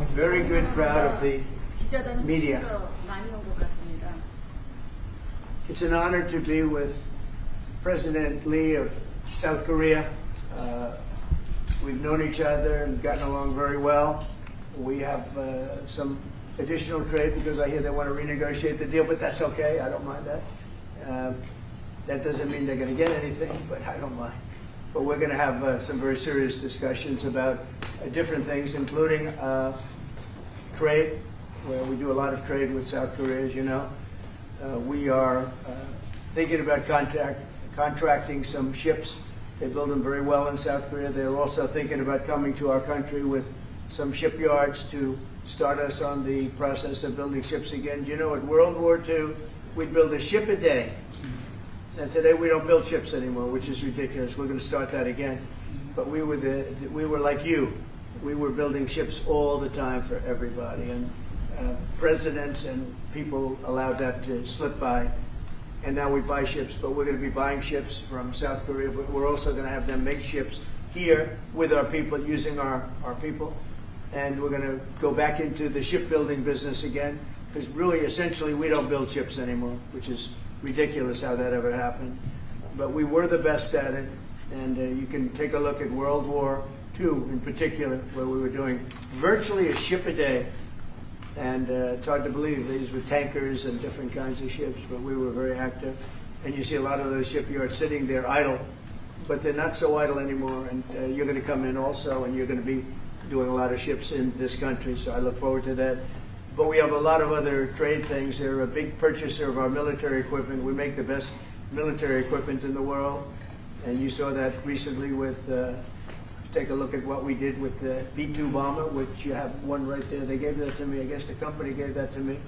very good crowd of the 기자단이 media. 훨씬 더 많이 온 것 같습니다. It's an honor to be with President Lee of South Korea. We've known each other and gotten along very well. We have some additional trade because I hear they want to renegotiate the deal, but that's okay. I don't mind that. That doesn't mean they're going to get anything, but I don't mind. But we're going to have some very serious discussions about different things, including trade, where we do a lot of trade with South Korea, as you know. We are thinking about contracting some ships. They build them very well in South Korea. They're also thinking about coming to our country with some shipyards to start us on the process of building ships again. You know, at World War II, we'd build a ship a day. And today we don't build ships anymore, which is ridiculous. We're going to start that again. But we were like you. We were building ships all the time for everybody. And presidents and people allowed that to slip by. And now we buy ships, but we're going to be buying ships from South Korea, but we're also going to have them make ships here with our people, using our people. And we're going to go back into the shipbuilding business again, because really, essentially, we don't build ships anymore, which is ridiculous how that ever happened. But we were the best at it, and you can take a look at World War II in particular, where we were doing virtually a ship a day. And it's hard to believe these were tankers and different kinds of ships, but we were very active. And you see a lot of those shipyards sitting there idle, but they're not so idle anymore. And you're going to come in also, and you're going to be doing a lot of ships in this country, so I look forward to that. But we have a lot of other trade things. They're a big purchaser of our military equipment. We make the best military equipment in the world. And you saw that recently with, take a look at what we did with the B-2 bomber, which you have one right there. They gave that to me. I guess the company gave that to me.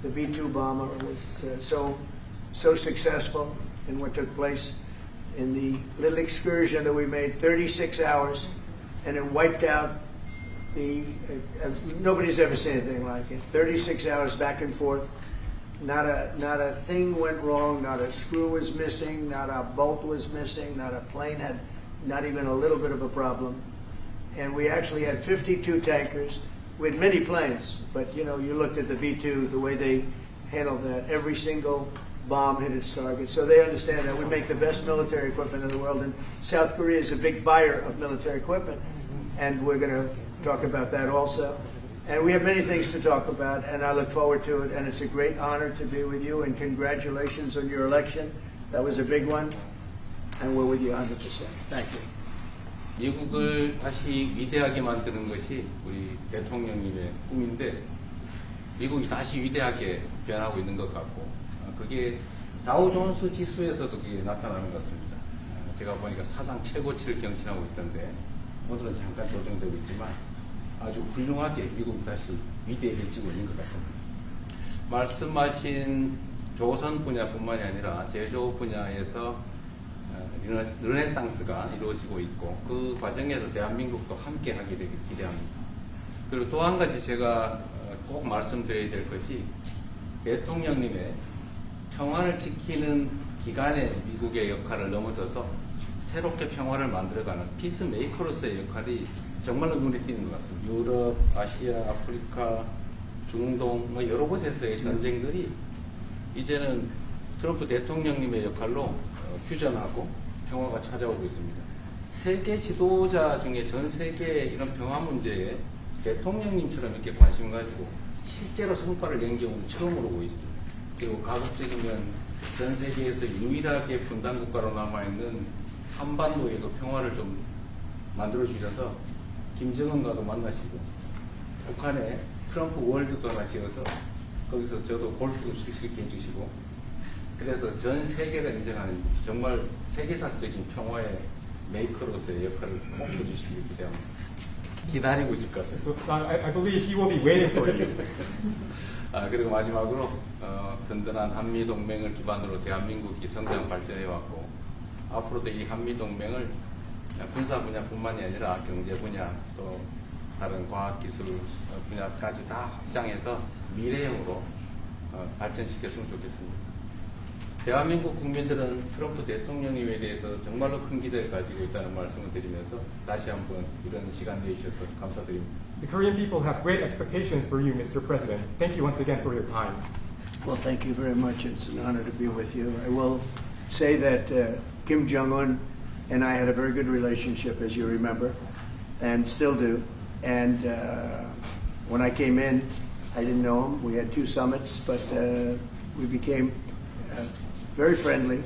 The B-2 bomber was so successful in what took place in the little excursion that we made, 36 hours, and it wiped out nobody's ever seen anything like it. 36 hours back and forth. Not a thing went wrong. Not a screw was missing. Not a bolt was missing. Not a plane had not even a little bit of a problem. And we actually had 52 tankers. We had many planes, but you know, you looked at the B-2, the way they handled that. Every single bomb hit its target. So they understand that we make the best military equipment in the world, and South Korea is a big buyer of military equipment. And we're going to talk about that also. And we have many things to talk about, and I look forward to it. And it's a great honor to be with you, and congratulations on your election. That was a big one, and we're with you 100%. Thank you. 미국을 다시 위대하게 만드는 것이 우리 대통령님의 꿈인데, 미국이 다시 위대하게 변하고 있는 것 같고, 그게 다우존스 지수에서도 그게 나타나는 것 같습니다. 제가 보니까 사상 최고치를 경신하고 있던데, 오늘은 잠깐 조정되고 있지만 아주 훌륭하게 미국이 다시 위대해지고 있는 것 같습니다. 말씀하신 조선 분야뿐만이 아니라 제조 분야에서 르네상스가 이루어지고 있고, 그 과정에서 대한민국도 함께 하게 되길 기대합니다. 그리고 또 한 가지 제가 꼭 말씀드려야 될 것이, 대통령님의 평화를 지키는 기간의 미국의 역할을 넘어서서 새롭게 평화를 만들어가는 피스메이커로서의 역할이 정말로 눈에 띄는 것 같습니다. 유럽, 아시아, 아프리카, 중동 여러 곳에서의 전쟁들이 이제는 트럼프 대통령님의 역할로 휴전하고 평화가 찾아오고 있습니다. 세계 지도자 중에 전 세계의 이런 평화 문제에 대통령님처럼 이렇게 관심 가지고 실제로 성과를 낸 경우는 처음으로 보이죠. 그리고 가급적이면 전 세계에서 유일하게 분단 국가로 남아있는 한반도에도 평화를 좀 만들어 주셔서 김정은과도 만나시고, 북한에 트럼프 월드도 하나 지어서 거기서 저도 골프도 칠 수 있게 해주시고, 그래서 전 세계가 인정하는 정말 세계사적인 평화의 메이커로서의 역할을 꼭 해주시길 기대합니다. 기다리고 있을 것 같습니다. I believe he will be waiting for you. 그리고 마지막으로 든든한 한미동맹을 기반으로 대한민국이 성장 발전해왔고, 앞으로도 이 한미동맹을 군사 분야뿐만이 아니라 경제 분야, 또 다른 과학기술 분야까지 다 확장해서 미래형으로 발전시켰으면 좋겠습니다. 대한민국 국민들은 트럼프 대통령님에 대해서 정말로 큰 기대를 가지고 있다는 말씀을 드리면서 다시 한번 이런 시간 내주셔서 감사드립니다. The Korean people have great expectations for you, Mr. President. Thank you once again for your time. Well, thank you very much. It's an honor to be with you. I will say that Kim Jong-un and I had a very good relationship, as you remember, and still do. And when I came in, I didn't know him. We had 2 summits, but we became very friendly.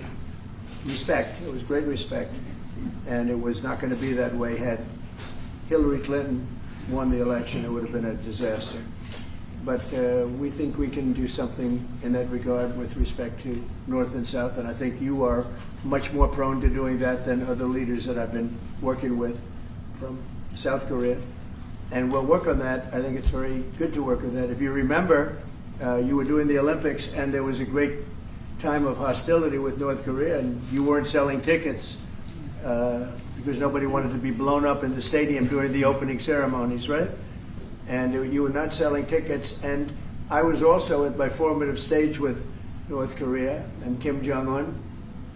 Respect. It was great respect. And it was not going to be that way had Hillary Clinton won the election. It would have been a disaster. But we think we can do something in that regard with respect to North and South, and I think you are much more prone to doing that than other leaders that I've been working with from South Korea. And we'll work on that. I think it's very good to work on that. If you remember, you were doing the Olympics, and there was a great time of hostility with North Korea, and you weren't selling tickets because nobody wanted to be blown up in the stadium during the opening ceremonies, right? And you were not selling tickets. And I was also at my formative stage with North Korea and Kim Jong-un,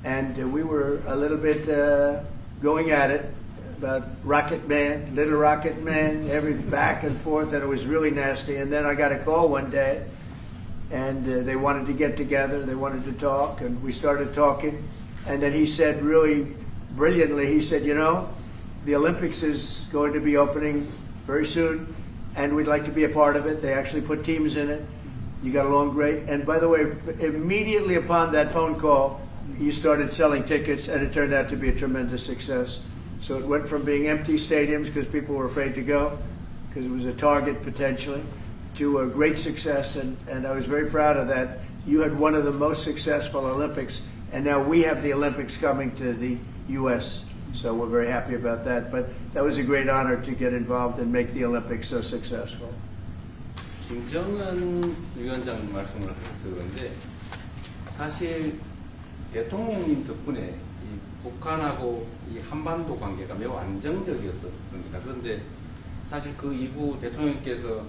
and we were a little bit going at it about Rocket Man, Little Rocket Man, every back and forth, and it was really nasty. And then I got a call one day, and they wanted to get together, they wanted to talk, and we started talking. And then he said really brilliantly, he said, you know, the Olympics is going to be opening very soon, and we'd like to be a part of it. They actually put teams in it. You got along great. And by the way, immediately upon that phone call, you started selling tickets, and it turned out to be a tremendous success. So it went from being empty stadiums because people were afraid to go, because it was a target potentially, to a great success. And I was very proud of that. You had one of the most successful Olympics, and now we have the Olympics coming to the U.S., so we're very happy about that. But that was a great honor to get involved and make the Olympics so successful. 김정은 위원장 말씀을 하셔서 그런데 사실 대통령님 덕분에 이 북한하고 이 한반도 관계가 매우 안정적이었습니다. 그런데 사실 그 이후 대통령께서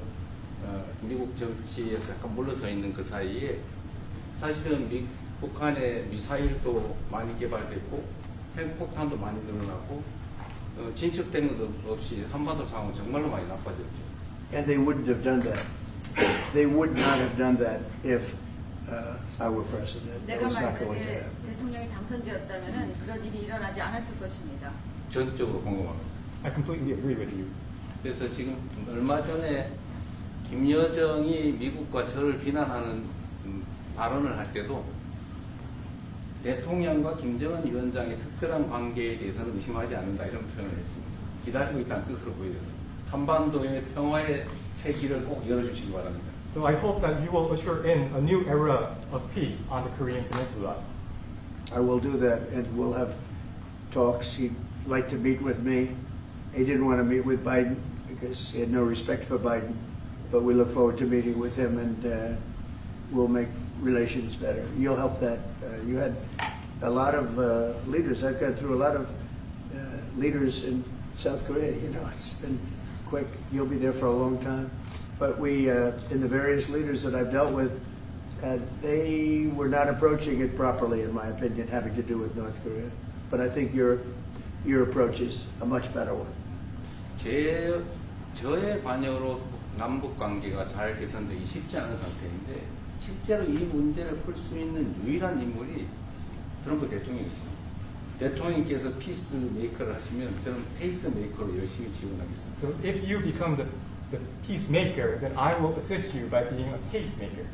미국 정치에서 약간 물러서 있는 그 사이에 사실은 북한의 미사일도 많이 개발됐고 핵폭탄도 많이 늘어나고 진척된 것 없이 한반도 상황은 정말로 많이 나빠졌죠. And they wouldn't have done that. They would not have done that if I were president. That 내가 was not going to 만약에 happen. 대통령이 당선되었다면 그런 일이 일어나지 않았을 것입니다. 전적으로 공감합니다. I completely agree with you. 그래서 지금 얼마 전에 김여정이 미국과 저를 비난하는 발언을 할 때도 대통령과 김정은 위원장의 특별한 관계에 대해서는 의심하지 않는다 이런 표현을 했습니다. 기다리고 있다는 뜻으로 보여졌습니다. 한반도의 평화의 새 길을 꼭 열어주시기 바랍니다. So I hope that you will usher in a new era of peace on the Korean Peninsula. I will do that, and we'll have talks. He'd like to meet with me. He didn't want to meet with Biden because he had no respect for Biden, but we look forward to meeting with him, and we'll make relations better. You'll help that. You had a lot of leaders. I've gone through a lot of leaders in South Korea. You know, it's been quick. You'll be there for a long time. But we, in the various leaders that I've dealt with, they were not approaching it properly, in my opinion, having to do with North Korea. But I think your approach is a much better one. 저의 관여로 남북 관계가 잘 개선되기 쉽지 않은 상태인데 실제로 이 문제를 풀 수 있는 유일한 인물이 트럼프 대통령이십니다. 대통령께서 피스 메이커를 하시면 저는 페이스 메이커로 열심히 지원하겠습니다. So if you become the peacemaker, then I will assist you by being a pacemaker.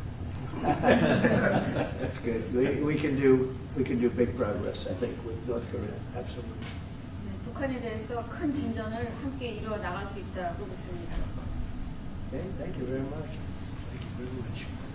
That's good. We can do big progress, I think, with North Korea. Absolutely. 북한에 대해서 큰 진전을 함께 이루어 나갈 수 있다고 믿습니다. Okay, thank you very much. Thank you very much.